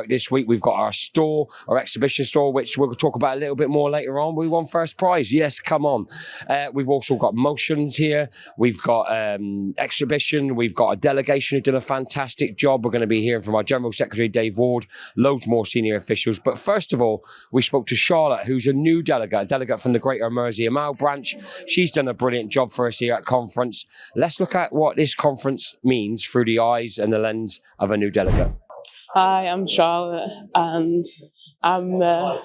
This week we've got our store, our exhibition store, which we'll talk about a little bit more later on. We won first prize. Yes, come on. We've also got motions here. We've got exhibition. We've got a delegation who've done a fantastic job. We're going to be hearing from our General Secretary, Dave Ward, loads more senior officials. But first of all, we spoke to Charlotte, who's a new delegate, from the Greater Mersey Amal branch. She's done a brilliant job for us here at conference. Let's look at what this conference means through the eyes and the lens of a new delegate. Hi, I'm Charlotte and I'm the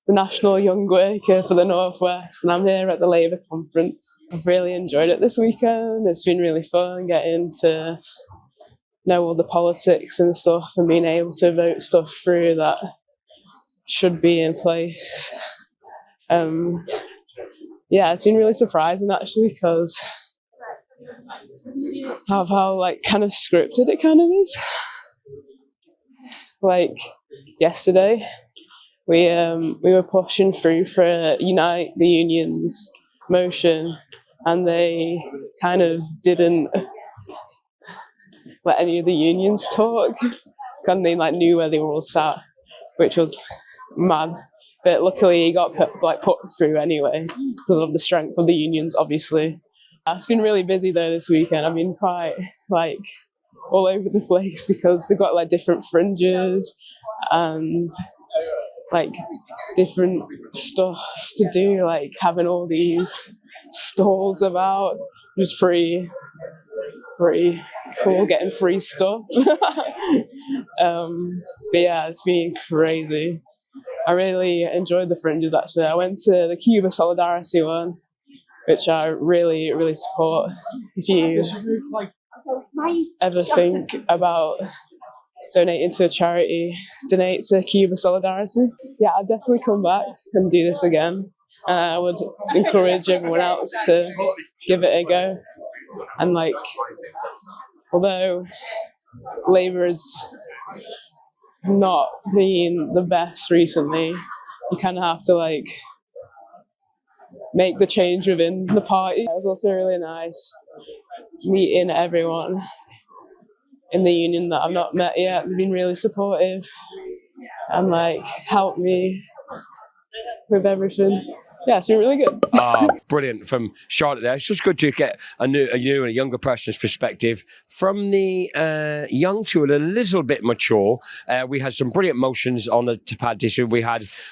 National Young Worker for the North West, and I'm here at the Labour conference. I've really enjoyed it this weekend. It's been really fun getting to know all the politics and stuff and being able to vote stuff through that should be in place. Yeah, it's been really surprising actually because of how kind of scripted it kind of is. Like yesterday, we were pushing through for a Unite the Unions motion, and they kind of didn't let any of the unions talk, and they knew where they were all sat, which was mad. But luckily, he got put through anyway because of the strength of the unions, obviously. It's been really busy though this weekend. I've been quite all over the place because they've got different fringes and different stuff to do, having all these stalls about, just free, cool, getting free stuff. But yeah, it's been crazy. I really enjoyed the fringes actually. I went to the Cuba Solidarity one, which I really, really support. If you ever think about donating to a charity, donate to Cuba Solidarity. Yeah, I'd definitely come back and do this again. I would encourage everyone else to give it a go. And although Labour has not been the best recently, you kind of have to make the change within the party. It was also really nice meeting everyone in the union that I've not met yet. They've been really supportive and helped me with everything. Yeah, it's been really good. Brilliant from Charlotte there. It's just good to get a new and a younger person's perspective from the young to a little bit mature. We had some brilliant motions on the pad this year. We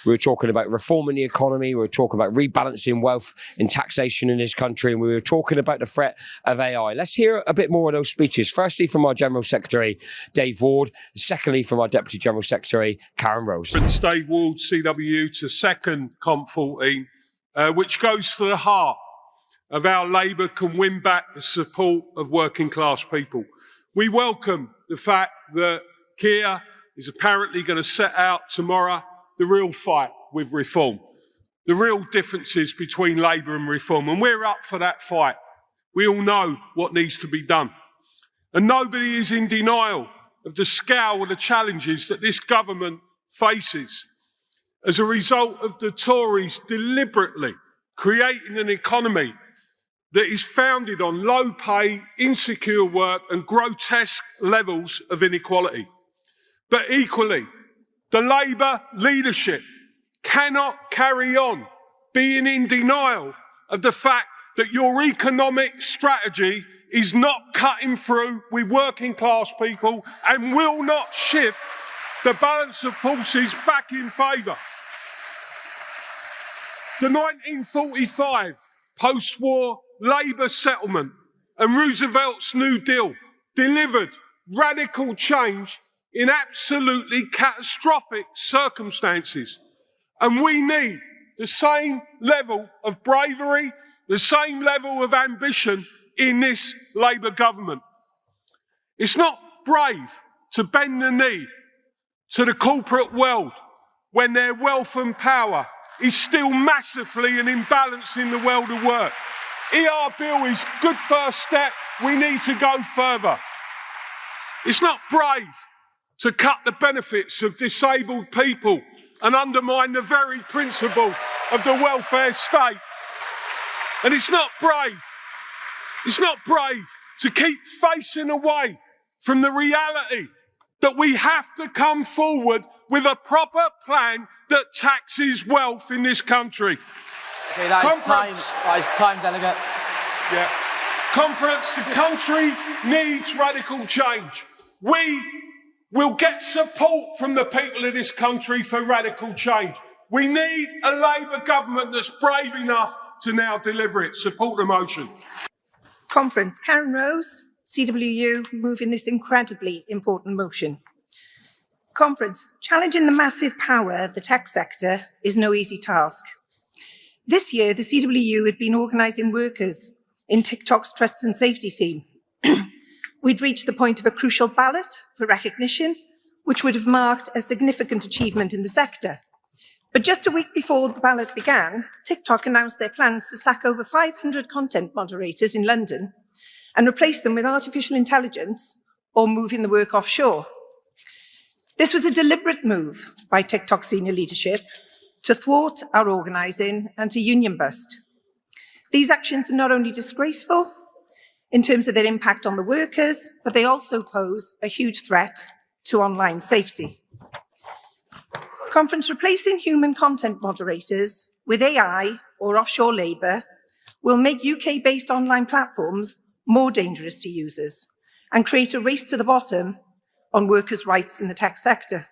were talking about reforming the economy. We were talking about rebalancing wealth and taxation in this country. And we were talking about the threat of AI. Let's hear a bit more of those speeches. Firstly, from our General Secretary, Dave Ward. Secondly, from our Deputy General Secretary, Karen Rose. Prince Dave Ward, CWU, to second COP14. Which goes to the heart of how Labour can win back the support of working class people. We welcome the fact that Keir is apparently going to set out tomorrow the real fight with reform, the real differences between Labour and reform, and we're up for that fight. We all know what needs to be done. And nobody is in denial of the scale of the challenges that this government faces as a result of the Tories deliberately creating an economy that is founded on low pay, insecure work and grotesque levels of inequality. But equally, the Labour leadership cannot carry on being in denial of the fact that your economic strategy is not cutting through with working class people and will not shift the balance of forces back in favour. The 1945 post-war Labour settlement and Roosevelt's New Deal delivered radical change in absolutely catastrophic circumstances. And we need the same level of bravery, the same level of ambition in this Labour government. It's not brave to bend the knee to the corporate world when their wealth and power is still massively an imbalance in the world of work. ER Bill is good first step. We need to go further. It's not brave to cut the benefits of disabled people and undermine the very principle of the welfare state. And it's not brave to keep facing away from the reality that we have to come forward with a proper plan that taxes wealth in this country. Okay, that is time. That is time, delegate. Yeah. Conference, the country needs radical change. We will get support from the people of this country for radical change. We need a Labour government that's brave enough to now deliver it. Support the motion. Conference. Karen Rose, CWU, moving this incredibly important motion. Conference. Challenging the massive power of the tech sector is no easy task. This year, the CWU had been organising workers in TikTok's Trust and Safety team. We'd reached the point of a crucial ballot for recognition, which would have marked a significant achievement in the sector. But just a week before the ballot began, TikTok announced their plans to sack over 500 content moderators in London and replace them with artificial intelligence or moving the work offshore. This was a deliberate move by TikTok senior leadership to thwart our organising and to union bust. These actions are not only disgraceful in terms of their impact on the workers, but they also pose a huge threat to online safety. Conference. Replacing human content moderators with AI or offshore labour will make UK-based online platforms more dangerous to users and create a race to the bottom on workers' rights in the tech sector.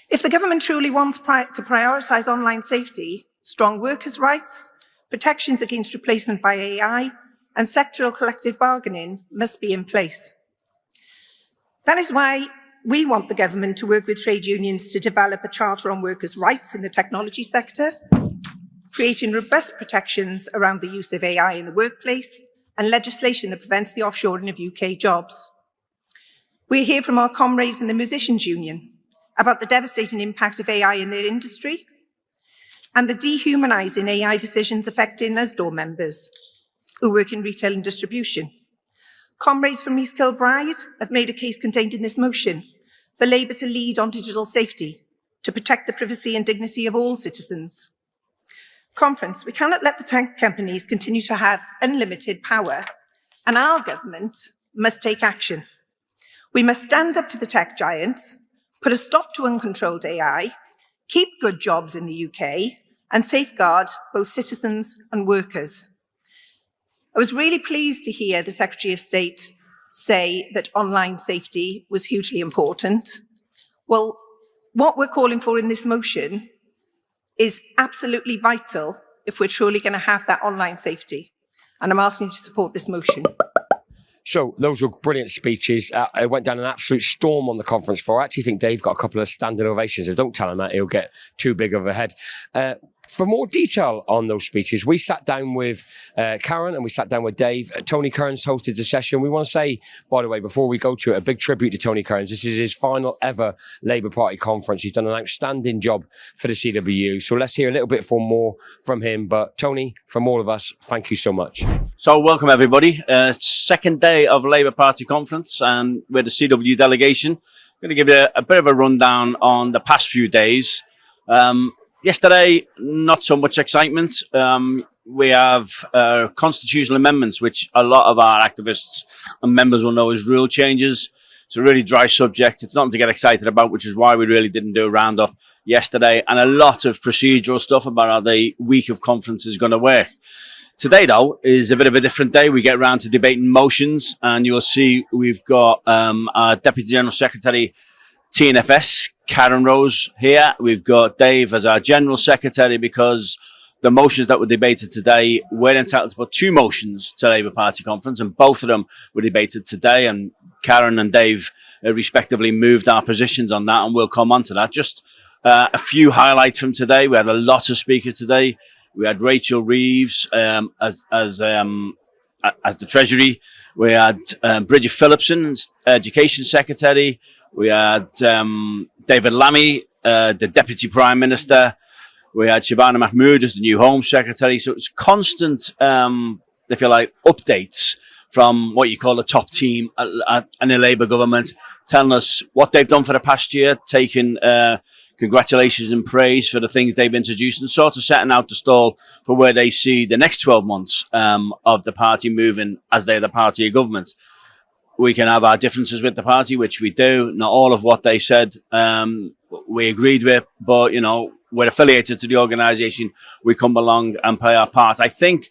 If the government truly wants to prioritise online safety, strong workers' rights, protections against replacement by AI, and sectoral collective bargaining must be in place. That is why we want the government to work with trade unions to develop a charter on workers' rights in the technology sector, creating robust protections around the use of AI in the workplace, and legislation that prevents the offshoring of UK jobs. We hear from our comrades in the Musicians' Union about the devastating impact of AI in their industry and the dehumanising AI decisions affecting us door members who work in retail and distribution. Comrades from East Kilbride have made a case contained in this motion for Labour to lead on digital safety, to protect the privacy and dignity of all citizens. Conference. We cannot let the tech companies continue to have unlimited power, and our government must take action. We must stand up to the tech giants, put a stop to uncontrolled AI, keep good jobs in the UK, and safeguard both citizens and workers. I was really pleased to hear the Secretary of State say that online safety was hugely important. Well, what we're calling for in this motion is absolutely vital if we're truly going to have that online safety. And I'm asking you to support this motion. So those were brilliant speeches. It went down an absolute storm on the conference floor. I actually think Dave got a couple of standing ovations. So don't tell him that, he'll get too big of a head. For more detail on those speeches, we sat down with Karen and we sat down with Dave. Tony Kearns hosted the session. We want to say, by the way, before we go to it, a big tribute to Tony Kearns. This is his final ever Labour Party conference. He's done an outstanding job for the CWU. So let's hear a little bit more from him. But Tony, from all of us, thank you so much. So welcome everybody. Second day of Labour Party conference, and we're the CWU delegation. I'm going to give you a bit of a rundown on the past few days. Yesterday, not so much excitement. We have constitutional amendments, which a lot of our activists and members will know as rule changes. It's a really dry subject. It's nothing to get excited about, which is why we really didn't do a roundup yesterday, and a lot of procedural stuff about how the week of conference is going to work. Today, though, is a bit of a different day. We get around to debating motions, and you'll see we've got our Deputy General Secretary, TNFS, Karen Rose, here. We've got Dave as our General Secretary, because the motions that were debated today, we're entitled to put two motions to Labour Party conference, and both of them were debated today, and Karen and Dave respectively moved our positions on that, and we'll come on to that. Just a few highlights from today. We had a lot of speakers today. We had Rachel Reeves as the Treasury. We had Bridget Phillipson, Education Secretary. We had David Lammy, the Deputy Prime Minister. We had Shabana Mahmood as the new Home Secretary. So it's constant, if you like, updates from what you call the top team in the Labour government, telling us what they've done for the past year, taking congratulations and praise for the things they've introduced, and sort of setting out the stall for where they see the next 12 months of the party moving as they're the party of government. we can have our differences with the party, which we do. Not all of what they said we agreed with, but, you know, we're affiliated to the organisation. We come along and play our part. I think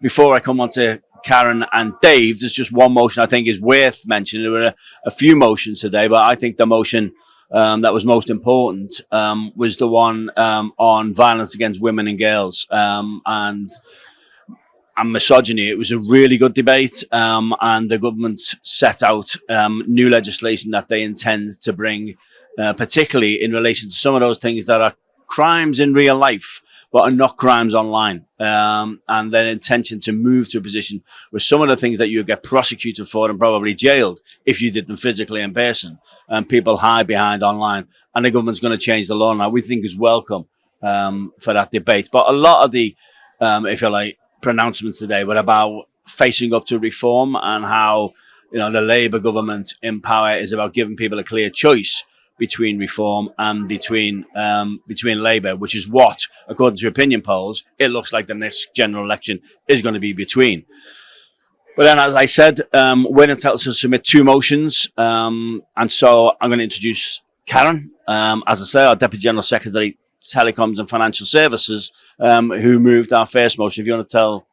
before I come on to Karen and Dave, there's just one motion I think is worth mentioning. There were a few motions today, but I think the motion that was most important was the one on violence against women and girls and misogyny. It was a really good debate, and the government set out new legislation that they intend to bring, particularly in relation to some of those things that are crimes in real life, but are not crimes online. And their intention to move to a position where some of the things that you get prosecuted for and probably jailed if you did them physically in person, and people hide behind online. And the government's going to change the law now. We think is welcome for that debate. But a lot of the, if you like, pronouncements today were about facing up to reform and how, you know, the Labour government in power is about giving people a clear choice between reform and between Labour, which is what, according to opinion polls, it looks like the next general election is going to be between. But then, as I said, we're entitled to submit two motions, and so I'm going to introduce Karen, as I say, our Deputy General Secretary, Telecoms and Financial Services, who moved our first motion. If you want to tell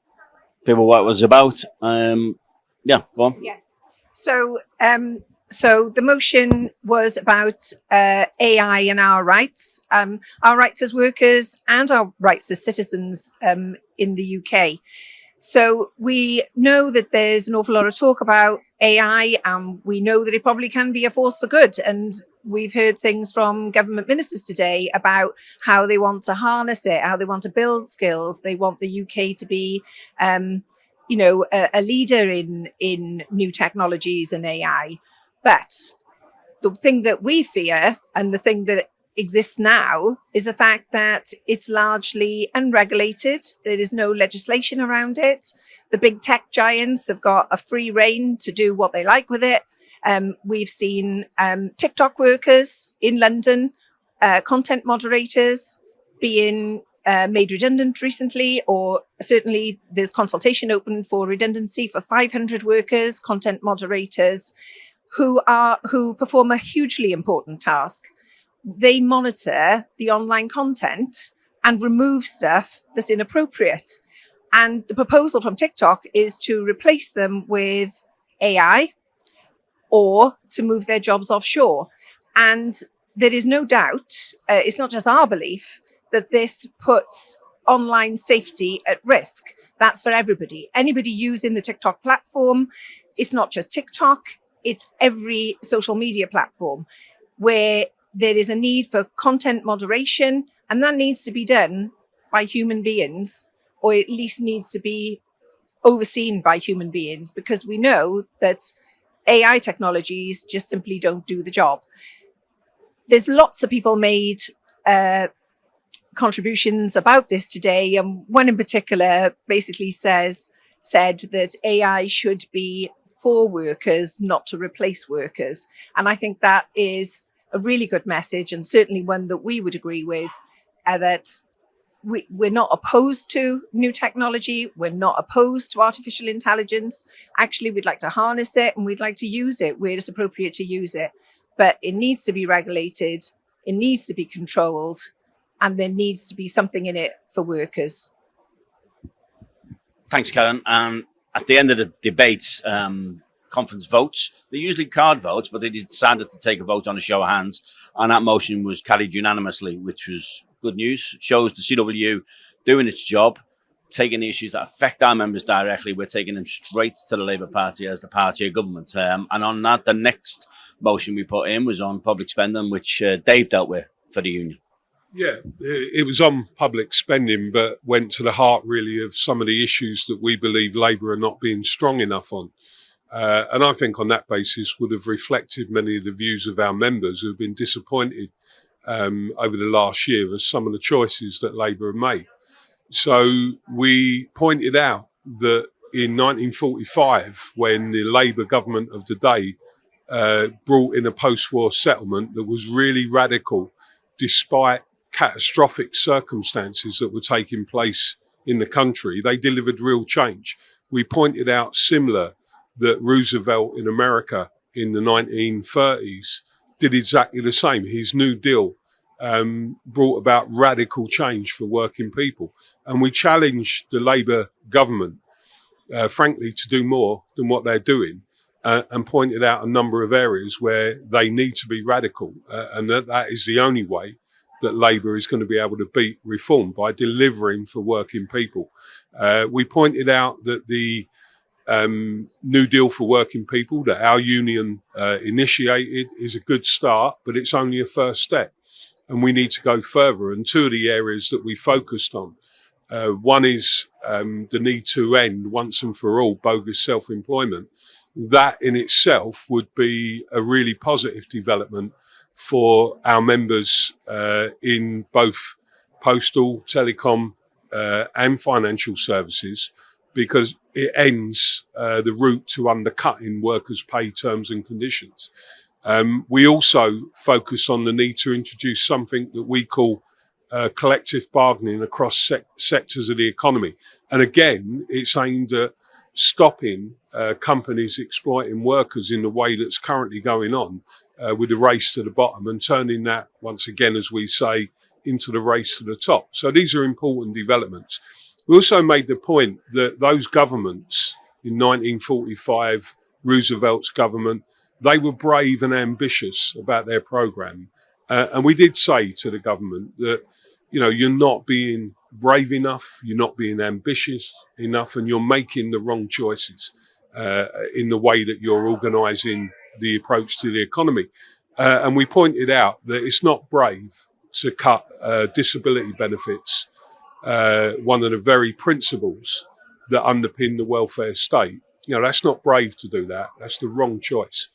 people what it was about, yeah, go on. Yeah. So the motion was about AI and our rights as workers and our rights as citizens in the UK. So we know that there's an awful lot of talk about AI, and we know that it probably can be a force for good. And we've heard things from government ministers today about how they want to harness it, how they want to build skills. They want the UK to be, a leader in new technologies and AI. But the thing that we fear, and the thing that exists now, is the fact that it's largely unregulated. There is no legislation around it. The big tech giants have got a free rein to do what they like with it. We've seen TikTok workers in London, content moderators being made redundant recently, or certainly there's consultation open for redundancy for 500 workers, content moderators, who perform a hugely important task. They monitor the online content and remove stuff that's inappropriate. And the proposal from TikTok is to replace them with AI or to move their jobs offshore. And there is no doubt, it's not just our belief, that this puts online safety at risk. That's for everybody. Anybody using the TikTok platform, it's not just TikTok, it's every social media platform where there is a need for content moderation, and that needs to be done by human beings, or at least needs to be overseen by human beings, because we know that AI technologies just simply don't do the job. There's lots of people made contributions about this today, and one in particular basically said that AI should be for workers, not to replace workers. And I think that is a really good message, and certainly one that we would agree with, that we're not opposed to new technology. We're not opposed to artificial intelligence. Actually, we'd like to harness it and we'd like to use it where it's appropriate to use it. But it needs to be regulated. It needs to be controlled. And there needs to be something in it for workers. Thanks, Karen. At the end of the debates, conference votes, they're usually card votes, but they decided to take a vote on a show of hands, and that motion was carried unanimously, which was good news. It shows the CWU doing its job, taking the issues that affect our members directly. We're taking them straight to the Labour Party as the party of government. And on that, the next motion we put in was on public spending, which Dave dealt with for the union. Yeah, it was on public spending, but went to the heart really of some of the issues that we believe Labour are not being strong enough on. And I think on that basis would have reflected many of the views of our members who have been disappointed over the last year as some of the choices that Labour have made. So we pointed out that in 1945, when the Labour government of the day brought in a post-war settlement that was really radical, despite catastrophic circumstances that were taking place in the country, they delivered real change. We pointed out similar that Roosevelt in America in the 1930s did exactly the same. His New Deal brought about radical change for working people. And we challenged the Labour government, frankly, to do more than what they're doing, and pointed out a number of areas where they need to be radical, and that is the only way that Labour is going to be able to beat reform, by delivering for working people. We pointed out that the New Deal for working people that our union initiated is a good start, but it's only a first step. And we need to go further. And two of the areas that we focused on, one is the need to end once and for all bogus self-employment. That in itself would be a really positive development for our members in both postal, telecom and financial services, because it ends the route to undercutting workers' pay terms and conditions. We also focus on the need to introduce something that we call collective bargaining across sectors of the economy. And again, it's aimed at stopping companies exploiting workers in the way that's currently going on with the race to the bottom, and turning that, once again, as we say, into the race to the top. So these are important developments. We also made the point that those governments in 1945, Roosevelt's government, they were brave and ambitious about their programme. And we did say to the government that, you're not being brave enough, you're not being ambitious enough, and you're making the wrong choices in the way that you're organising the approach to the economy. And we pointed out that it's not brave to cut disability benefits, one of the very principles that underpin the welfare state. That's not brave to do that. That's the wrong choice.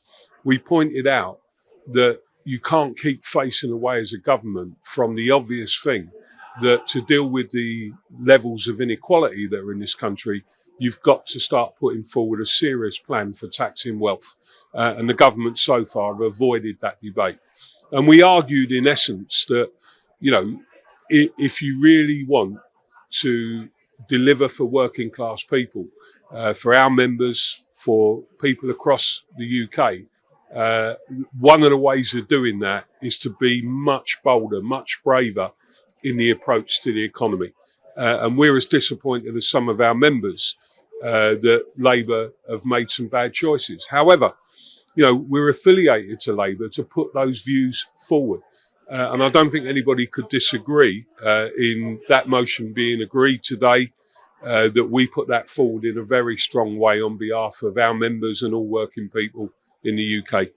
We pointed out that you can't keep facing away as a government from the obvious thing that to deal with the levels of inequality that are in this country, you've got to start putting forward a serious plan for taxing wealth. And the government so far have avoided that debate. And we argued in essence that, if you really want to deliver for working class people, for our members, for people across the UK, one of the ways of doing that is to be much bolder, much braver in the approach to the economy. And we're as disappointed as some of our members that Labour have made some bad choices. However, we're affiliated to Labour to put those views forward. And I don't think anybody could disagree in that motion being agreed today, that we put that forward in a very strong way on behalf of our members and all working people in the UK.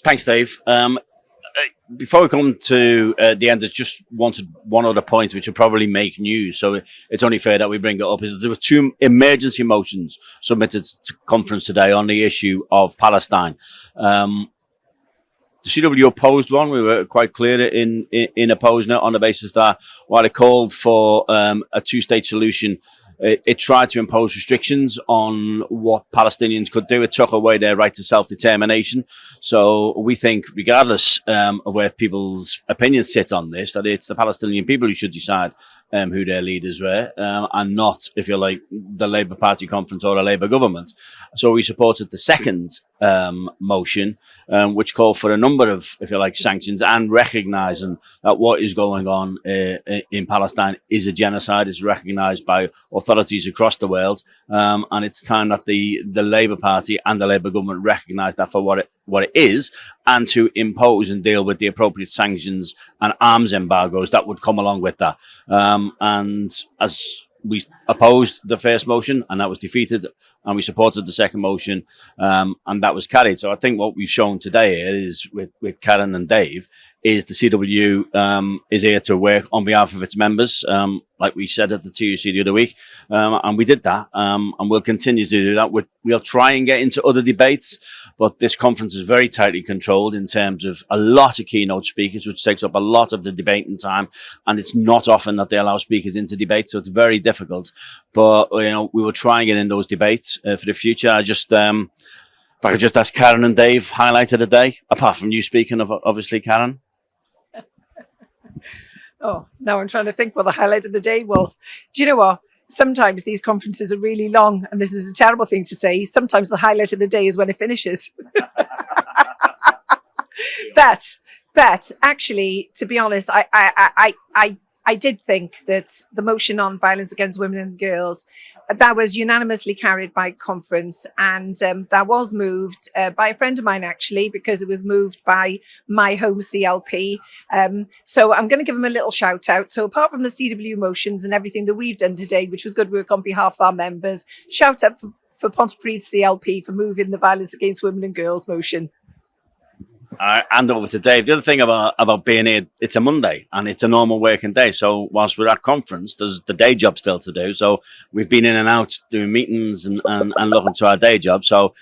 Thanks, Dave. Before we come to the end, I just wanted one other point which will probably make news, so it's only fair that we bring it up. Is that there were two emergency motions submitted to conference today on the issue of Palestine. The CWU opposed one. We were quite clear in opposing it on the basis that while it called for a two-state solution, it tried to impose restrictions on what Palestinians could do. It took away their right to self-determination. So we think, regardless of where people's opinions sit on this, that it's the Palestinian people who should decide who their leaders were, and not, if you like, the Labour Party conference or the Labour government. So we supported the second motion, which called for a number of, if you like, sanctions, and recognising that what is going on in Palestine is a genocide, is recognised by authorities across the world, and it's time that the Labour Party and the Labour government recognise that for what it is, and to impose and deal with the appropriate sanctions and arms embargoes that would come along with that. And as we opposed the first motion, and that was defeated, and we supported the second motion, and that was carried. So I think what we've shown today is with Karen and Dave is the CWU is here to work on behalf of its members, like we said at the TUC the other week, and we did that, and we'll continue to do that. We'll try and get into other debates, but this conference is very tightly controlled in terms of a lot of keynote speakers, which takes up a lot of the debating time, and it's not often that they allow speakers into debate, so it's very difficult. But we will try and get in those debates for the future. If I could just ask Karen and Dave, highlight of the day, apart from you speaking of, obviously, Karen. Oh, now I'm trying to think what the highlight of the day was. Do you know what? sometimes these conferences are really long, and this is a terrible thing to say. Sometimes the highlight of the day is when it finishes. But actually, to be honest, I did think that the motion on violence against women and girls, that was unanimously carried by conference, and that was moved by a friend of mine, actually, because it was moved by my home CLP. So I'm going to give him a little shout out. So apart from the CWU motions and everything that we've done today, which was good work on behalf of our members, shout out for Pontypridd CLP for moving the violence against women and girls motion. I hand over to Dave. The other thing about being here, it's a Monday and it's a normal working day. So whilst we're at conference, there's the day job still to do. So we've been in and out doing meetings and looking to our day job. So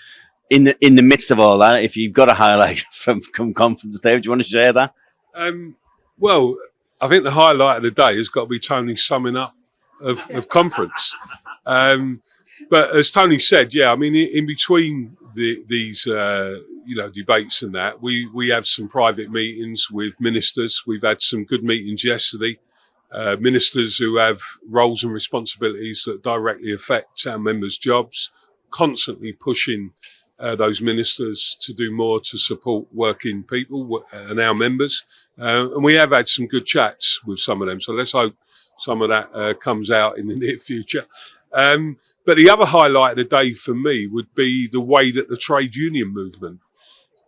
in the midst of all that, if you've got a highlight from conference, Dave, do you want to share that? Well, I think the highlight of the day has got to be Tony's summing up of conference. But as Tony said, yeah, I mean, in between these debates and that, we have some private meetings with ministers. We've had some good meetings yesterday. Ministers who have roles and responsibilities that directly affect our members' jobs, constantly pushing those ministers to do more to support working people and our members. And we have had some good chats with some of them. So let's hope some of that comes out in the near future. But the other highlight of the day for me would be the way that the trade union movement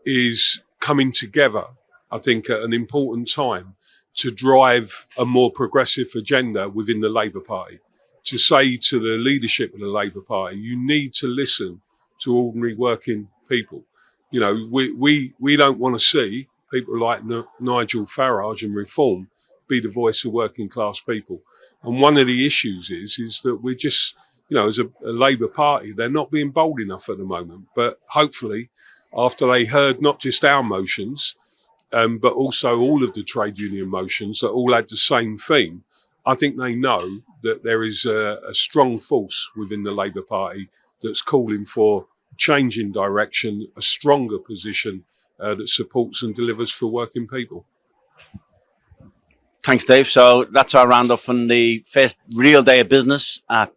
is coming together, I think, at an important time to drive a more progressive agenda within the Labour Party. To say to the leadership of the Labour Party, you need to listen to ordinary working people. You know, we don't want to see people like Nigel Farage and Reform be the voice of working class people. And one of the issues is that we're just, as a Labour Party, they're not being bold enough at the moment. But hopefully, after they heard not just our motions, but also all of the trade union motions that all had the same theme, I think they know that there is a strong force within the Labour Party that's calling for change in direction, a stronger position that supports and delivers for working people. Thanks, Dave. So that's our roundup on the first real day of business at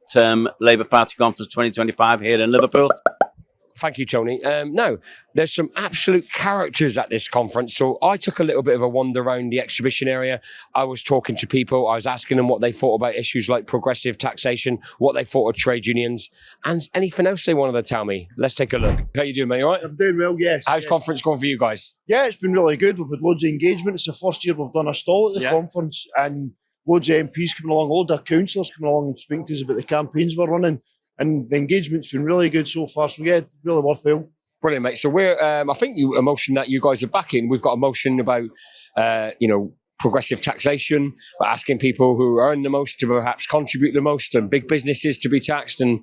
Labour Party Conference 2025 here in Liverpool. Thank you, Tony. No, there's some absolute characters at this conference. So I took a little bit of a wander around the exhibition area. I was talking to people. I was asking them what they thought about issues like progressive taxation, what they thought of trade unions, and anything else they wanted to tell me. Let's take a look. How you doing, mate? All right? I'm doing well, yes. How's conference going for you guys? Yeah, it's been really good. We've had loads of engagement. It's the first year we've done a stall at the conference, and loads of MPs coming along, loads of councillors coming along and speaking to us about the campaigns we're running. And the engagement's been really good so far. So yeah, really worthwhile. Brilliant, mate. So we're, I think a motion that you guys are backing. We've got a motion about, progressive taxation, but asking people who earn the most to perhaps contribute the most, and big businesses to be taxed, and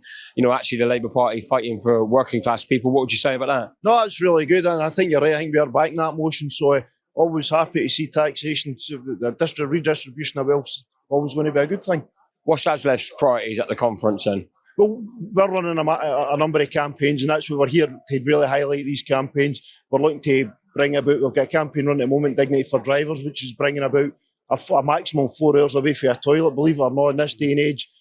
actually the Labour Party fighting for working class people. What would you say about that? No, that's really good, and I think you're right. I think we are backing that motion. So always happy to see taxation, the redistribution of wealth, always going to be a good thing. What's left's priorities at the conference then? Well, we're running a number of campaigns, and that's why we're here to really highlight these campaigns. We're looking to bring about, we've got a campaign running at the moment, Dignity for Drivers, which is bringing about a maximum 4 hours away from a toilet. Believe it or not, in this day and age,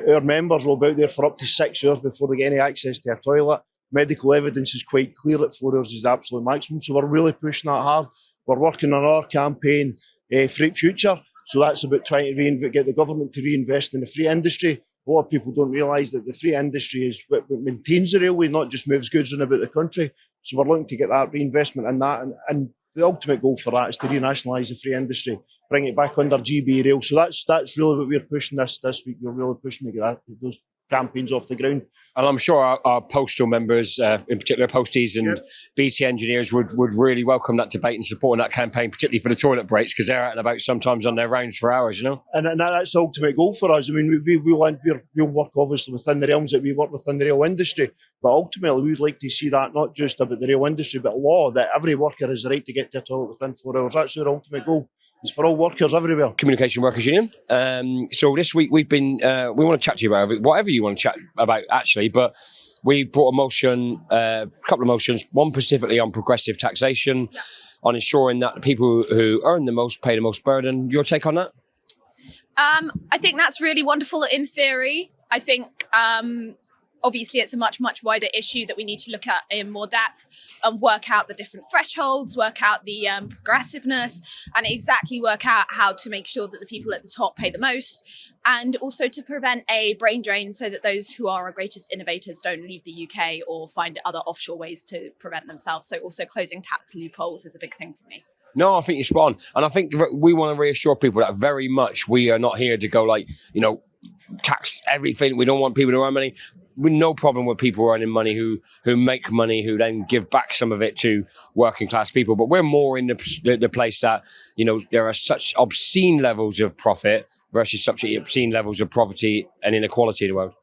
our members will be out there for up to 6 hours before they get any access to a toilet. Medical evidence is quite clear that 4 hours is the absolute maximum, so we're really pushing that hard. We're working on our campaign, Free Future, so that's about trying to get the government to reinvest in the free industry. A lot of people don't realise that the free industry is what maintains the railway, not just moves goods in about the country. So we're looking to get that reinvestment in that. And the ultimate goal for that is to renationalise the free industry, bring it back under GB Rail. So that's really what we're pushing this week. We're really pushing to get those campaigns off the ground. And I'm sure our postal members, in particular posties and BT engineers, would really welcome that debate and supporting that campaign, particularly for the toilet breaks, because they're out and about sometimes on their rounds for hours, And that's the ultimate goal for us. I mean, we'll work obviously within the realms that we work within the rail industry, but ultimately we'd like to see that not just about the rail industry, but law, that every worker has the right to get to a toilet within 4 hours. That's our ultimate goal. It's for all workers everywhere. Communication Workers Union. So this week we've been, we want to chat to you about whatever you want to chat about, actually, but we brought a motion, a couple of motions, one specifically on progressive taxation, on ensuring that the people who earn the most pay the most burden. Your take on that? I think that's really wonderful in theory. I think obviously it's a much wider issue that we need to look at in more depth and work out the different thresholds, work out the progressiveness, and exactly work out how to make sure that the people at the top pay the most, and also to prevent a brain drain so that those who are our greatest innovators don't leave the UK or find other offshore ways to prevent themselves. So also closing tax loopholes is a big thing for me. No, I think you're spot on. And I think we want to reassure people that very much we are not here to go like, tax everything. We don't want people to earn money. We've no problem with people earning money who make money, who then give back some of it to working class people. But we're more in the place that, there are such obscene levels of profit versus such obscene levels of poverty and inequality in the world.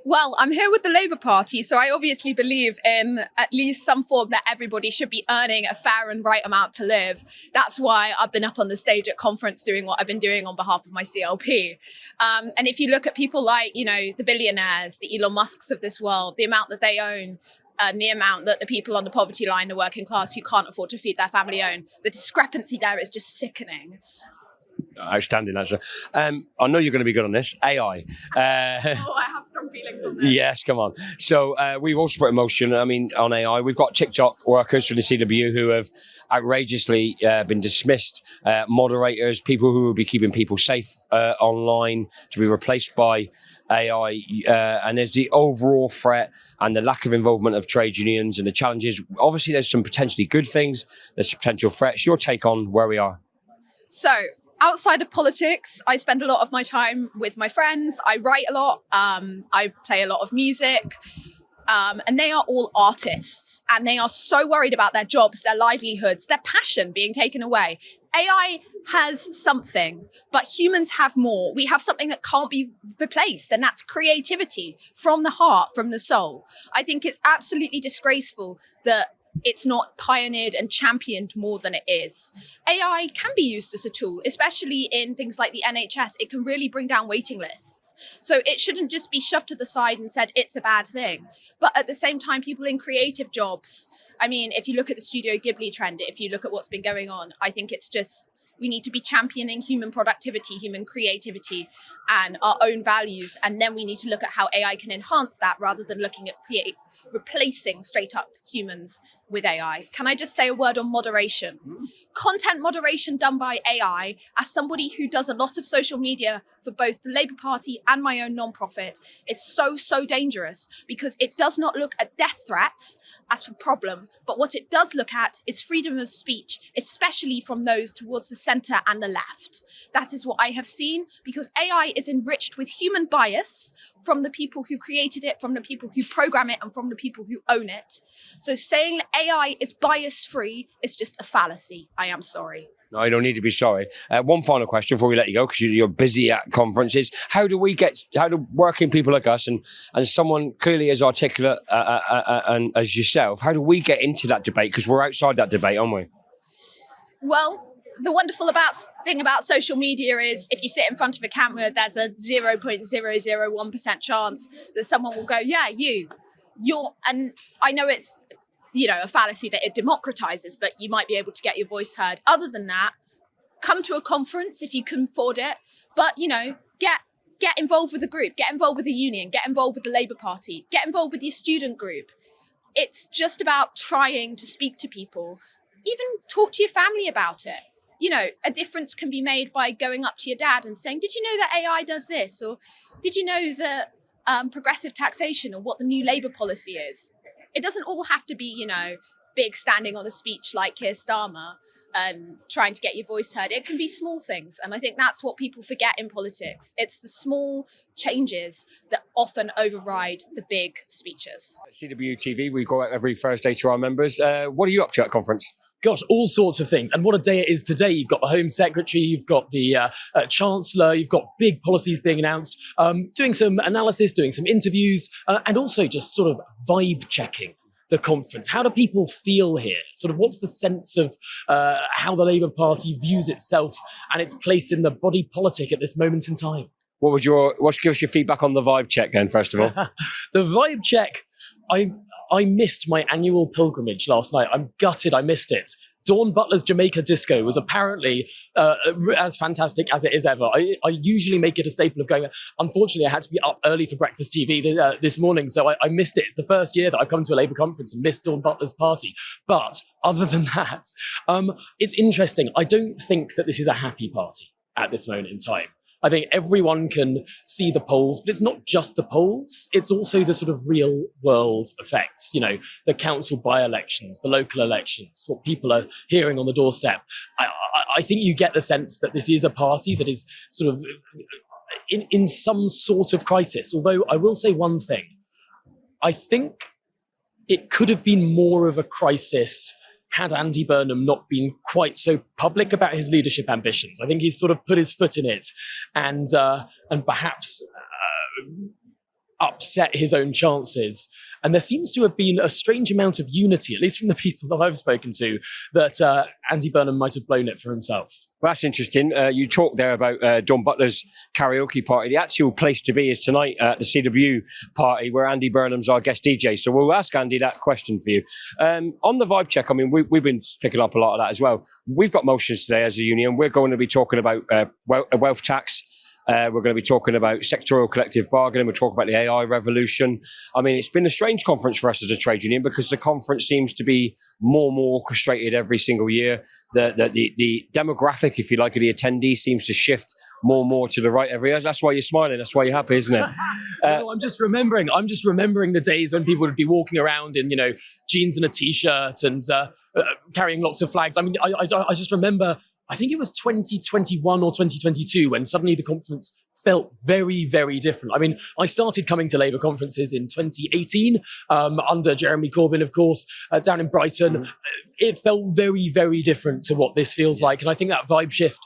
Well, I'm here with the Labour Party, so I obviously believe in at least some form that everybody should be earning a fair and right amount to live. That's why I've been up on the stage at conference doing what I've been doing on behalf of my CLP. And if you look at people like, the billionaires, the Elon Musks of this world, the amount that they own, and the amount that the people on the poverty line, the working class who can't afford to feed their family own, the discrepancy there is just sickening. Outstanding answer. I know you're going to be good on this. AI. I have strong feelings on this. Yes, come on. So we've also put in motion, on AI. We've got TikTok workers from the CWU who have outrageously been dismissed. Moderators, people who will be keeping people safe online to be replaced by AI. And there's the overall threat and the lack of involvement of trade unions and the challenges. Obviously, there's some potentially good things. There's some potential threats. Your take on where we are? So, outside of politics, I spend a lot of my time with my friends. I write a lot. I play a lot of music. And they are all artists. And they are so worried about their jobs, their livelihoods, their passion being taken away. AI has something, but humans have more. We have something that can't be replaced, and that's creativity from the heart, from the soul. I think it's absolutely disgraceful that it's not pioneered and championed more than it is. AI can be used as a tool, especially in things like the NHS. It can really bring down waiting lists. So it shouldn't just be shoved to the side and said it's a bad thing. But at the same time, people in creative jobs, if you look at the Studio Ghibli trend, if you look at what's been going on, I think it's just, we need to be championing human productivity, human creativity, and our own values. And then we need to look at how AI can enhance that rather than looking at replacing straight up humans with AI. Can I just say a word on moderation? Content moderation done by AI, as somebody who does a lot of social media for both the Labour Party and my own non-profit, is so dangerous because it does not look at death threats as a problem, but what it does look at is freedom of speech, especially from those towards the centre and the left. That is what I have seen, because AI is enriched with human bias from the people who created it, from the people who program it, and from the people who own it. So saying that AI is bias-free is just a fallacy. I am sorry. No, you don't need to be sorry. One final question before we let you go, because you're busy at conferences. How do working people like us and someone clearly as articulate and as yourself, how do we get into that debate? Because we're outside that debate, aren't we? Well, the wonderful thing about social media is if you sit in front of a camera, there's a 0.001% chance that someone will go, yeah, you're, and I know it's, a fallacy that it democratizes, but you might be able to get your voice heard. Other than that, come to a conference if you can afford it, but, get involved with a group, get involved with a union, get involved with the Labour Party, get involved with your student group. It's just about trying to speak to people, even talk to your family about it. A difference can be made by going up to your dad and saying, did you know that AI does this? Or did you know that progressive taxation or what the new Labour policy is? It doesn't all have to be, big standing on a speech like Keir Starmer and trying to get your voice heard. It can be small things. And I think that's what people forget in politics. It's the small changes that often override the big speeches. CWU TV, we go out every Thursday to our members. What are you up to at conference? Gosh, all sorts of things. And what a day it is today. You've got the Home Secretary, you've got the Chancellor, you've got big policies being announced, doing some analysis, doing some interviews, and also just sort of vibe checking the conference. How do people feel here? Sort of what's the sense of how the Labour Party views itself and its place in the body politic at this moment in time? Give us your feedback on the vibe check then, first of all? The vibe check, I missed my annual pilgrimage last night. I'm gutted I missed it. Dawn Butler's Jamaica Disco was apparently as fantastic as it is ever. I usually make it a staple of going. Unfortunately, I had to be up early for breakfast TV this morning, so I missed it. The first year that I've come to a Labour conference and missed Dawn Butler's party. But other than that, it's interesting. I don't think that this is a happy party at this moment in time. I think everyone can see the polls, but it's not just the polls. It's also the sort of real world effects, you know, the council by-elections, the local elections, what people are hearing on the doorstep. I think you get the sense that this is a party that is sort of in some sort of crisis. Although I will say one thing. I think it could have been more of a crisis had Andy Burnham not been quite so public about his leadership ambitions. I think he's sort of put his foot in it and perhaps upset his own chances. And there seems to have been a strange amount of unity, at least from the people that I've spoken to, that Andy Burnham might have blown it for himself. Well, that's interesting. You talked there about Dawn Butler's karaoke party. The actual place to be is tonight at the CWU party, where Andy Burnham's our guest DJ. So we'll ask Andy that question for you. On the vibe check, I mean, we've been picking up a lot of that as well. We've got motions today as a union. We're going to be talking about wealth tax. We're going to be talking about sectorial collective bargaining. We're talking about the AI revolution. I mean, it's been a strange conference for us as a trade union because the conference seems to be more and more orchestrated every single year. The demographic, if you like, of the attendees seems to shift more and more to the right every year. That's why you're smiling. That's why you're happy, isn't it? No, I'm just remembering the days when people would be walking around in, you know, jeans and a t-shirt and carrying lots of flags. I mean, I just remember, I think it was 2021 or 2022 when suddenly the conference felt very, very different. I mean, I started coming to Labour conferences in 2018 under Jeremy Corbyn, of course, down in Brighton. It felt very, very different to what this feels like. And I think that vibe shift,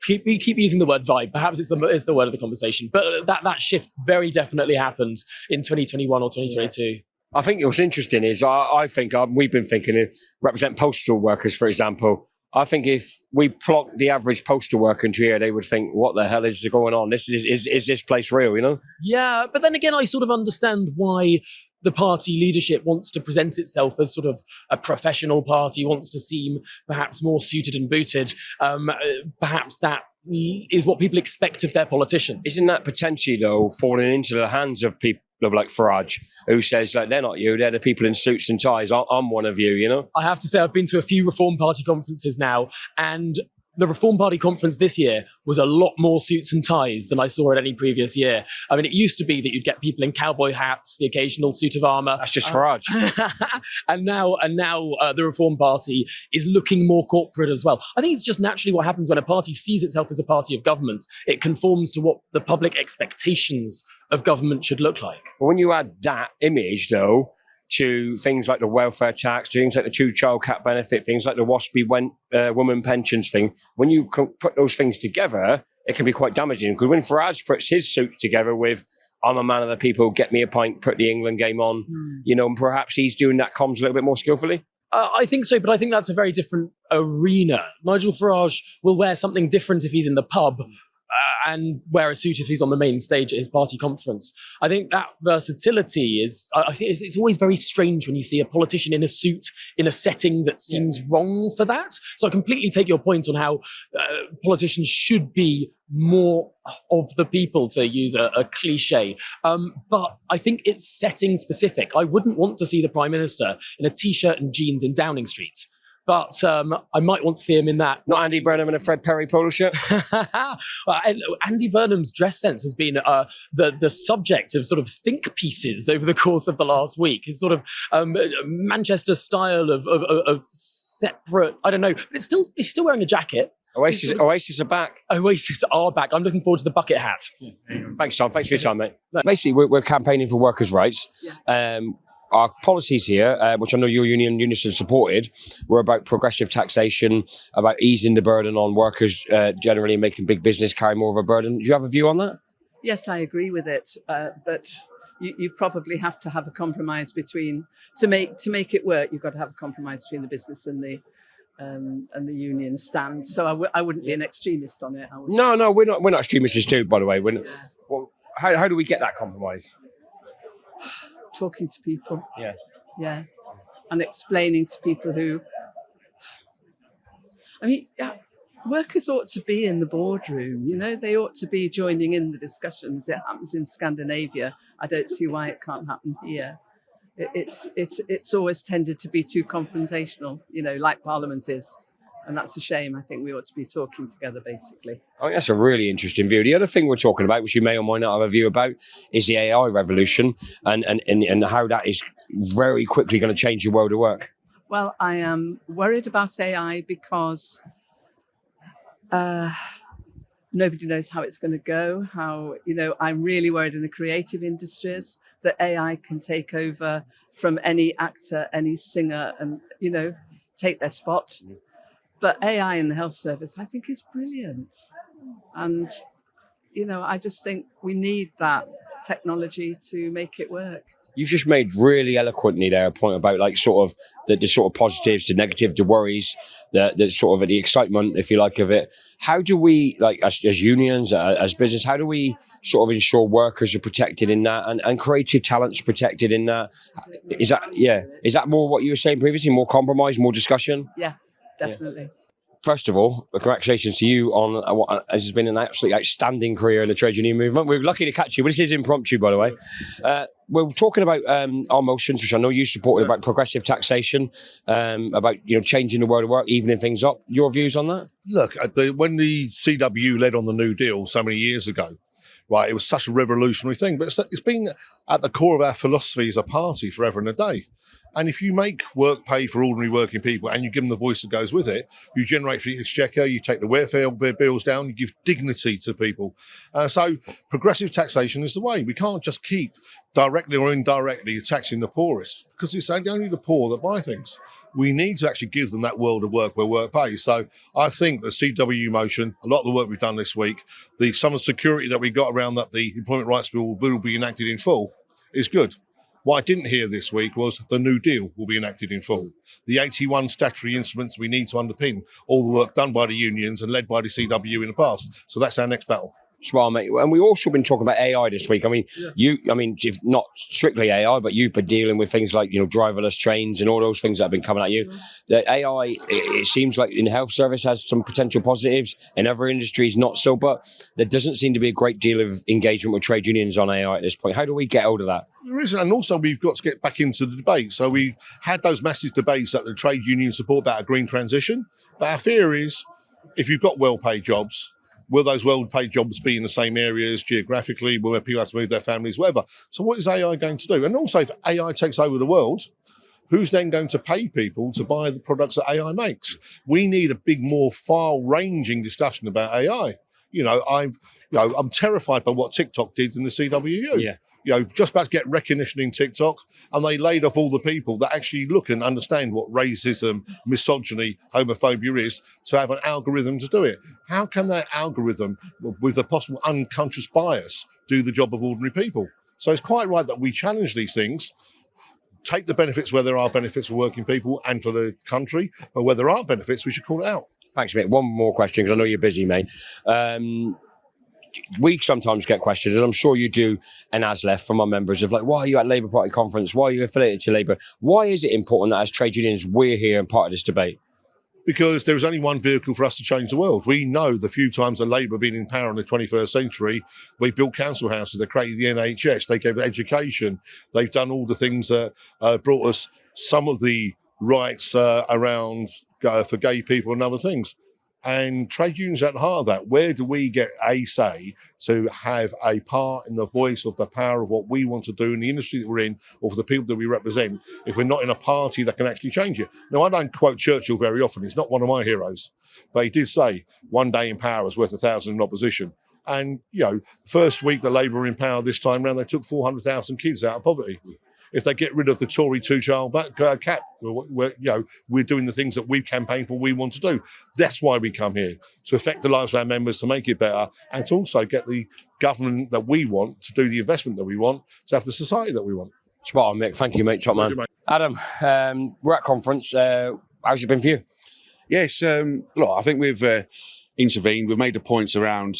we keep using the word vibe, perhaps it's the word of the conversation, but that shift very definitely happened in 2021 or 2022. Yeah. I think what's interesting is I think we've been thinking represent postal workers, for example. I think if we plonked the average postal worker into here, they would think, what the hell is going on? Is this place real, you know? Yeah, but then again, I sort of understand why the party leadership wants to present itself as sort of a professional party, wants to seem perhaps more suited and booted. Perhaps that is what people expect of their politicians. Isn't that potentially, though, falling into the hands of people like Farage, who says, like, they're not you, they're the people in suits and ties. I'm one of you, you know? I have to say, I've been to a few Reform Party conferences now, and the Reform Party conference this year was a lot more suits and ties than I saw at any previous year. I mean, it used to be that you'd get people in cowboy hats, the occasional suit of armour. That's just Farage. and now the Reform Party is looking more corporate as well. I think it's just naturally what happens when a party sees itself as a party of government. It conforms to what the public expectations of government should look like. But when you add that image, though, to things like the welfare tax, to things like the two-child cap benefit, things like the WASPy woman pensions thing, when you put those things together, it can be quite damaging. Because when Farage puts his suit together with, I'm a man of the people, get me a pint, put the England game on, you know, and perhaps he's doing that comms a little bit more skillfully. I think so, but I think that's a very different arena. Nigel Farage will wear something different if he's in the pub, and wear a suit if he's on the main stage at his party conference. I think that versatility is, I think it's always very strange when you see a politician in a suit in a setting that seems wrong for that. So I completely take your point on how politicians should be more of the people, to use a cliche. But I think it's setting specific. I wouldn't want to see the Prime Minister in a t-shirt and jeans in Downing Street. But I might want to see him in that. Not Andy Burnham in a Fred Perry polo shirt? Andy Burnham's dress sense has been the subject of sort of think pieces over the course of the last week. His sort of Manchester style of separate, I don't know, but he's still wearing a jacket. Oasis are back. Oasis are back. I'm looking forward to the bucket hat. Yeah. Thanks, Tom. Thanks for your time, mate. Basically, we're campaigning for workers' rights. Yeah. Our policies here, which I know your unison supported, were about progressive taxation, about easing the burden on workers, generally making big business carry more of a burden. Do you have a view on that? Yes, I agree with it, but you probably have to have a compromise between to make it work. You've got to have a compromise between the business and the union stand. So I wouldn't be an extremist on it. No, we're not extremists too. By the way, well, how do we get that compromise? Talking to people. Yeah. Yeah. And explaining to people who I mean, yeah, workers ought to be in the boardroom, you know, they ought to be joining in the discussions. It happens in Scandinavia. I don't see why it can't happen here. It's always tended to be too confrontational, you know, like Parliament is. And that's a shame. I think we ought to be talking together, basically. I think that's a really interesting view. The other thing we're talking about, which you may or may not have a view about, is the AI revolution and how that is very quickly going to change your world of work. Well, I am worried about AI because nobody knows how it's going to go. I'm really worried in the creative industries that AI can take over from any actor, any singer, and, you know, take their spot. But AI in the health service, I think, is brilliant. And, you know, I just think we need that technology to make it work. You've just made really eloquently there a point about like sort of the sort of positives, the negative, the worries, the sort of the excitement, if you like, of it. How do we, like as unions, as business, how do we sort of ensure workers are protected in that and creative talents protected in that? Is that more what you were saying previously, more compromise, more discussion? Yeah, definitely. Yeah. First of all, congratulations to you on what has been an absolutely outstanding career in the trade union movement. We're lucky to catch you, but this is impromptu, by the way. We're talking about our motions, which I know you supported, about progressive taxation, about changing the world of work, evening things up. Your views on that? Look, when the CWU led on the New Deal so many years ago, right, it was such a revolutionary thing, but it's been at the core of our philosophy as a party forever and a day. And if you make work pay for ordinary working people and you give them the voice that goes with it, you generate for the exchequer, you take the welfare bills down, you give dignity to people. So progressive taxation is the way. We can't just keep directly or indirectly taxing the poorest because it's only the poor that buy things. We need to actually give them that world of work where work pays. So I think the CWU motion, a lot of the work we've done this week, some of the security that we got around that the Employment Rights Bill will be enacted in full is good. What I didn't hear this week was the New Deal will be enacted in full. The 81 statutory instruments we need to underpin all the work done by the unions and led by the CWU in the past. So that's our next battle. Smart, mate. And we've also been talking about AI this week. I mean, if not strictly AI, but you've been dealing with things like, driverless trains and all those things that have been coming at you. The AI, it seems like in the health service has some potential positives, in other industries not so, but there doesn't seem to be a great deal of engagement with trade unions on AI at this point. How do we get hold of that? There isn't, and also we've got to get back into the debate. So we had those massive debates that the trade unions support about a green transition, but our fear is if you've got well-paid jobs, will those well-paid jobs be in the same areas geographically, where people have to move their families, whatever? So what is AI going to do? And also, if AI takes over the world, who's then going to pay people to buy the products that AI makes? We need a big, more far-ranging discussion about AI. I'm terrified by what TikTok did in the CWU. Yeah. Just about to get recognition in TikTok, and they laid off all the people that actually look and understand what racism, misogyny, homophobia is, to have an algorithm to do it. How can that algorithm, with a possible unconscious bias, do the job of ordinary people? So it's quite right that we challenge these things, take the benefits where there are benefits for working people and for the country, but where there aren't benefits, we should call it out. Thanks, mate. One more question, because I know you're busy, mate. We sometimes get questions, and I'm sure you do, and as left from our members, of like, why are you at Labour Party conference? Why are you affiliated to Labour? Why is it important that as trade unions, we're here and part of this debate? Because there is only one vehicle for us to change the world. We know the few times that Labour have been in power in the 21st century, we built council houses, they created the NHS, they gave education, they've done all the things that brought us some of the rights around for gay people and other things. And trade unions are at the heart of that. Where do we get a say to have a part in the voice of the power of what we want to do in the industry that we're in, or for the people that we represent, if we're not in a party that can actually change it? Now, I don't quote Churchill very often. He's not one of my heroes. But he did say, one day in power is worth 1,000 in opposition. And, first week that Labour were in power this time round, they took 400,000 kids out of poverty. If they get rid of the Tory two-child cap, we're doing the things that we've campaigned for, we want to do. That's why we come here, to affect the lives of our members, to make it better, and to also get the government that we want to do the investment that we want, to have the society that we want. Spot on, Mick. Thank you, mate. Top man. Adam, we're at conference. How's it been for you? Yes, look, I think we've intervened. We've made the points around,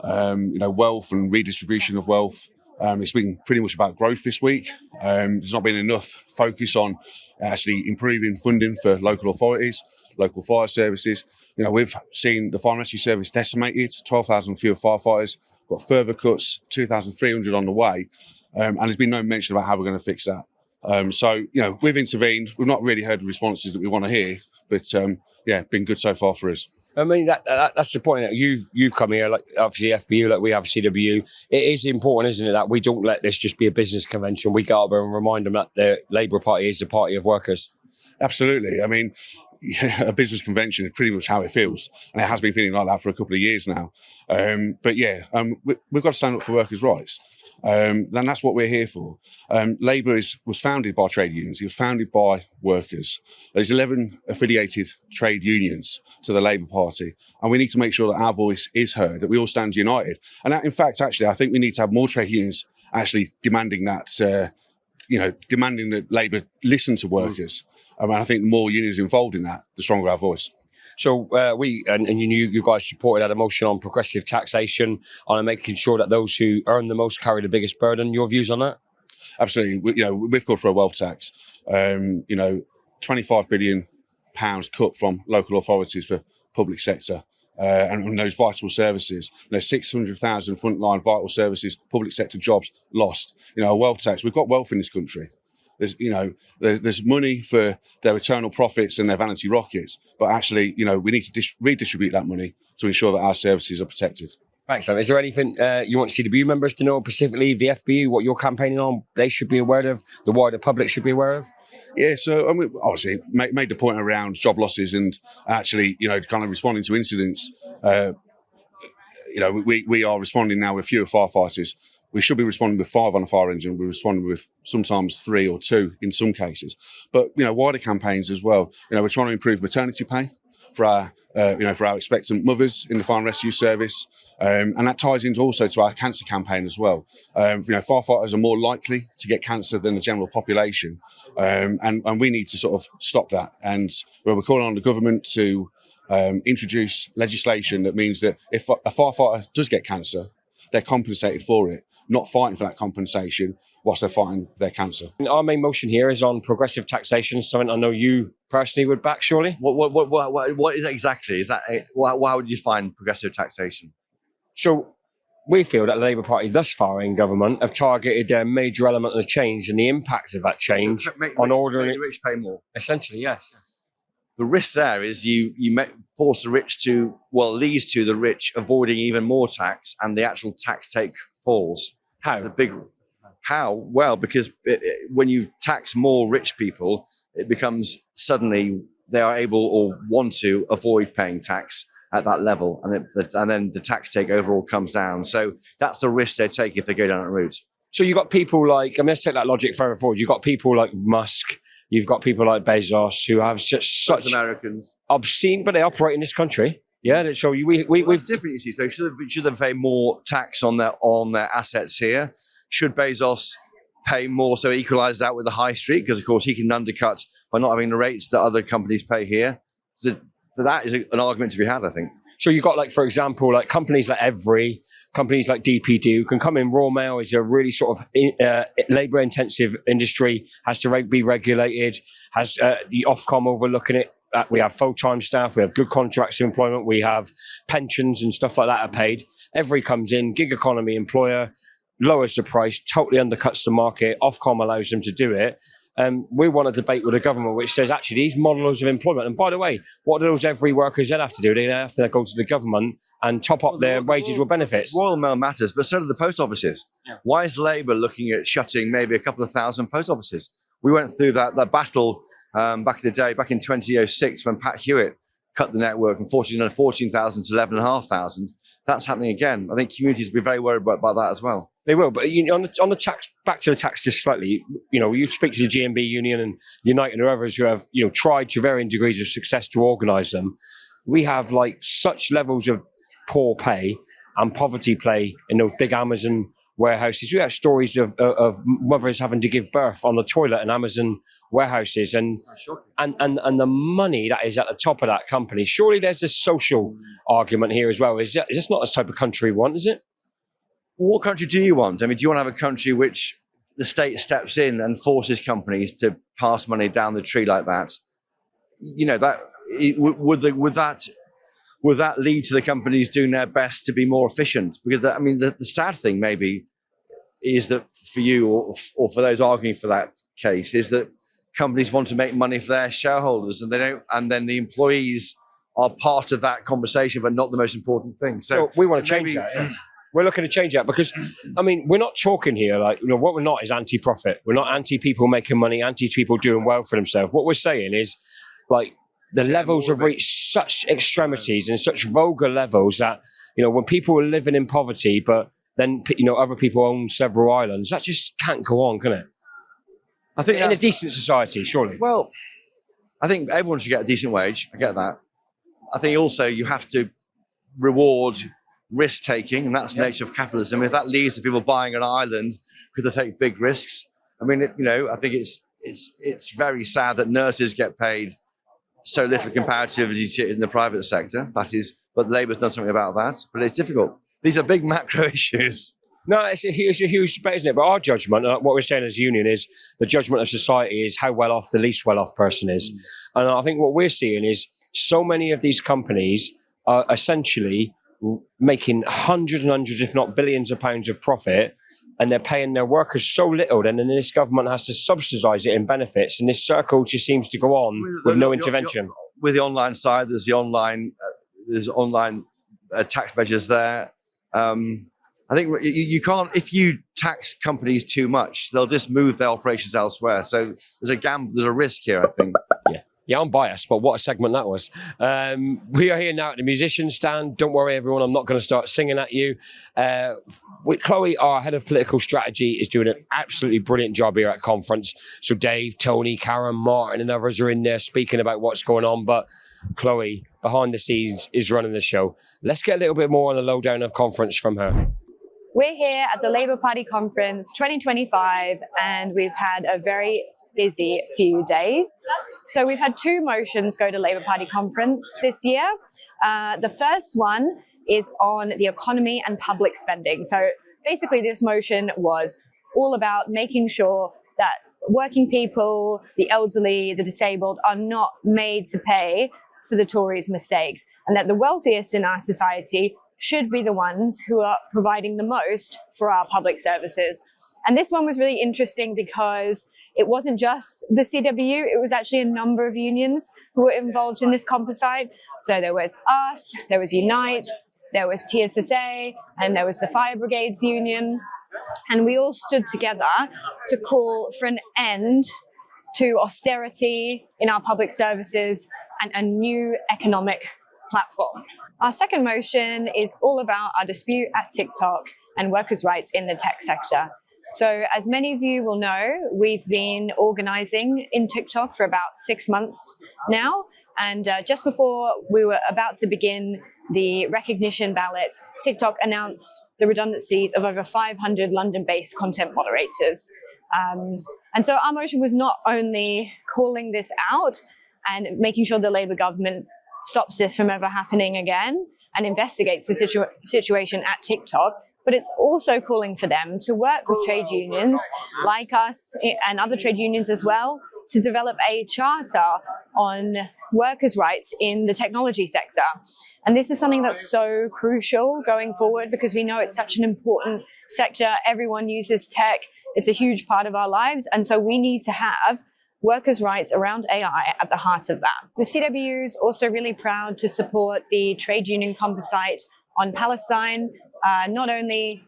wealth and redistribution of wealth. It's been pretty much about growth this week. There's not been enough focus on actually improving funding for local authorities, local fire services. We've seen the fire and rescue service decimated, 12,000 fewer firefighters, got further cuts, 2,300 on the way, and there's been no mention about how we're going to fix that. We've intervened. We've not really heard the responses that we want to hear, but been good so far for us. I mean, that's the point. That you've come here, like obviously FBU, like we have CWU. It is important, isn't it, that we don't let this just be a business convention. We go up there and remind them that the Labour Party is the party of workers. Absolutely. I mean, a business convention is pretty much how it feels, and it has been feeling like that for a couple of years now. We've got to stand up for workers' rights. And that's what we're here for. Labour was founded by trade unions. It was founded by workers. There's 11 affiliated trade unions to the Labour Party, and we need to make sure that our voice is heard, that we all stand united. And in fact, actually, I think we need to have more trade unions actually demanding that, demanding that Labour listen to workers. And I think the more unions involved in that, the stronger our voice. So you guys supported that motion on progressive taxation, on making sure that those who earn the most carry the biggest burden. Your views on that? Absolutely. We've called for a wealth tax. 25 billion pounds cut from local authorities for public sector and those vital services. 600,000 frontline vital services, public sector jobs lost. A wealth tax. We've got wealth in this country. There's money for their eternal profits and their vanity rockets, but actually, we need to redistribute that money to ensure that our services are protected. Thanks, Sam. Is there anything you want CWU members to know, specifically the FBU, what you're campaigning on, they should be aware of, the wider public should be aware of? Yeah, so obviously made the point around job losses and actually, kind of responding to incidents. We are responding now with fewer firefighters. We should be responding with 5 on a fire engine. We're responding with sometimes 3 or 2 in some cases. But, wider campaigns as well. We're trying to improve maternity pay for our expectant mothers in the fire and rescue service. And that ties into also to our cancer campaign as well. Firefighters are more likely to get cancer than the general population. And we need to sort of stop that. And we're calling on the government to introduce legislation that means that if a firefighter does get cancer, they're compensated for it, not fighting for that compensation whilst they're fighting their cancer. Our main motion here is on progressive taxation, something I know you personally would back, surely? What is it exactly? Is that how would you define progressive taxation? So we feel that the Labour Party thus far in government have targeted their major element of the change and the impact of that change on ordering the rich pay more. Essentially, yes. The risk there is you force the rich to, leads to the rich avoiding even more tax, and the actual tax take falls. How? It's a big. How? Well, because when you tax more rich people, it becomes suddenly they are able or want to avoid paying tax at that level, and then the tax take overall comes down. So that's the risk they take if they go down that route. So you've got people like, let's take that logic further forward. You've got people like Musk. You've got people like Bezos who have such Americans obscene, but they operate in this country. Yeah, so we've different. You see, so should they pay more tax on their assets here? Should Bezos pay more so it equalises out with the high street? Because of course he can undercut by not having the rates that other companies pay here. So that is an argument to be had, I think. So you've got, like, for example, like companies like Every, companies like DPD, who can come in. Raw mail is a really sort of labour-intensive industry, has to be regulated, has the Ofcom overlooking it. We have full-time staff, we have good contracts of employment, we have pensions and stuff like that are paid. Every comes in, gig economy employer, lowers the price, totally undercuts the market. Ofcom allows them to do it. We want a debate with the government which says, actually, these models of employment, and by the way, what do those Every workers then have to do? They have to go to the government and top up their wages with benefits. Royal Mail matters, but so do the post offices. Yeah. Why is Labour looking at shutting maybe a couple of thousand post offices? We went through that battle back in the day, back in 2006, when Pat Hewitt cut the network from 14,000 to 11,500. That's happening again. I think communities will be very worried about that as well. They will, but on the tax, back to the tax just slightly, you speak to the GMB union and Unite and others who have, tried to varying degrees of success to organise them. We have such levels of poor pay and poverty play in those big Amazon warehouses. We have stories of mothers having to give birth on the toilet in Amazon warehouses, and the money that is at the top of that company. Surely there's a social argument here as well. Is this not the type of country we want, is it? What country do you want? I mean, do you want to have a country which the state steps in and forces companies to pass money down the tree like that? Would that will that lead to the companies doing their best to be more efficient? Because the sad thing maybe is that for you or for those arguing for that case is that companies want to make money for their shareholders, and they don't, and then the employees are part of that conversation, but not the most important thing. So we want to change that. Yeah. We're looking to change that because, we're not talking here like, what we're not is anti-profit. We're not anti-people making money, anti-people doing well for themselves. What we're saying is, like, the levels have reached such extremities and such vulgar levels that, when people are living in poverty, but then, other people own several islands, that just can't go on, can it? I think in a decent society, surely. Well, I think everyone should get a decent wage. I get that. I think also you have to reward risk-taking, and that's the nature of capitalism. If that leads to people buying an island because they take big risks, I think it's very sad that nurses get paid so little comparatively to in the private sector. But Labour's done something about that. But it's difficult. These are big macro issues. No, it's a huge debate, isn't it? But our judgment, what we're saying as a union, is the judgment of society is how well off the least well off person is. And I think what we're seeing is so many of these companies are essentially making hundreds and hundreds, if not billions of pounds of profit, and they're paying their workers so little, then this government has to subsidise it in benefits, and this circle just seems to go on with no intervention. With the online side, there's online tax measures there. I think you can't, if you tax companies too much, they'll just move their operations elsewhere. So there's a risk here, I think. Yeah, I'm biased, but what a segment that was. We are here now at the musician stand. Don't worry, everyone, I'm not going to start singing at you. Chloe, our head of political strategy, is doing an absolutely brilliant job here at conference. So Dave, Tony, Karen, Martin and others are in there speaking about what's going on. But Chloe, behind the scenes, is running the show. Let's get a little bit more on the lowdown of conference from her. We're here at the Labour Party Conference 2025, and we've had a very busy few days. So we've had 2 motions go to Labour Party Conference this year. The first one is on the economy and public spending. So basically this motion was all about making sure that working people, the elderly, the disabled are not made to pay for the Tories' mistakes, and that the wealthiest in our society should be the ones who are providing the most for our public services. And this one was really interesting because it wasn't just the CWU, it was actually a number of unions who were involved in this composite. So there was us, there was Unite, there was TSSA, and there was the Fire Brigades Union. And we all stood together to call for an end to austerity in our public services and a new economic platform. Our second motion is all about our dispute at TikTok and workers' rights in the tech sector. So as many of you will know, we've been organising in TikTok for about 6 months now. And just before we were about to begin the recognition ballot, TikTok announced the redundancies of over 500 London-based content moderators. And so our motion was not only calling this out and making sure the Labour government stops this from ever happening again and investigates the situation at TikTok, but it's also calling for them to work with trade unions like us and other trade unions as well to develop a charter on workers' rights in the technology sector. And this is something that's so crucial going forward because we know it's such an important sector. Everyone uses tech. It's a huge part of our lives. And so we need to have workers' rights around AI at the heart of that. The CWU is also really proud to support the trade union composite on Palestine, not only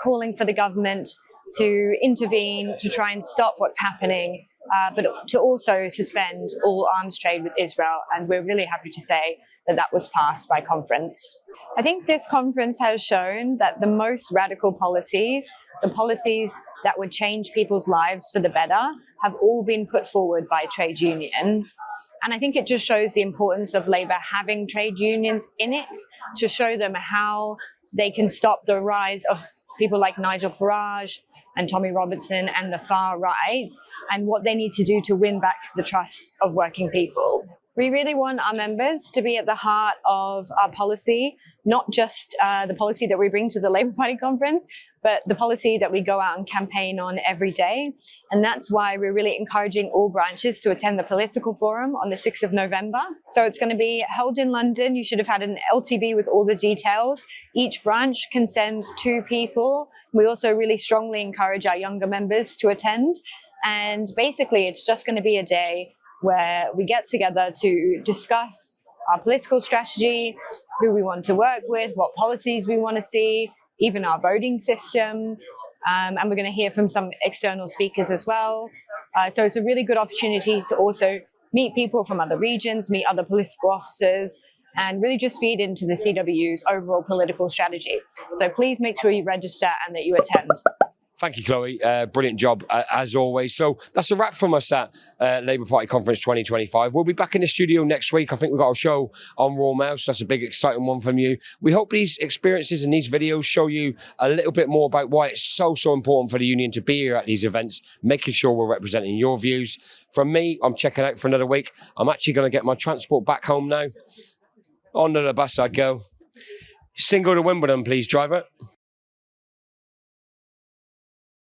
calling for the government to intervene to try and stop what's happening, but to also suspend all arms trade with Israel. And we're really happy to say that that was passed by conference. I think this conference has shown that the most radical policies, the policies that would change people's lives for the better, have all been put forward by trade unions. And I think it just shows the importance of Labour having trade unions in it to show them how they can stop the rise of people like Nigel Farage and Tommy Robertson and the far right, and what they need to do to win back the trust of working people. We really want our members to be at the heart of our policy, not just the policy that we bring to the Labour Party conference, but the policy that we go out and campaign on every day. And that's why we're really encouraging all branches to attend the political forum on the 6th of November. So it's going to be held in London. You should have had an LTB with all the details. Each branch can send 2 people. We also really strongly encourage our younger members to attend. And basically, it's just going to be a day where we get together to discuss our political strategy, who we want to work with, what policies we want to see, even our voting system. And we're going to hear from some external speakers as well. So it's a really good opportunity to also meet people from other regions, meet other political officers, and really just feed into the CWU's overall political strategy. So please make sure you register and that you attend. Thank you, Chloe. Brilliant job, as always. So that's a wrap from us at Labour Party Conference 2025. We'll be back in the studio next week. I think we've got a show on Raw Mouse. That's a big, exciting one from you. We hope these experiences and these videos show you a little bit more about why it's so important for the union to be here at these events, making sure we're representing your views. From me, I'm checking out for another week. I'm actually going to get my transport back home now. On to the bus I go. Single to Wimbledon, please, driver.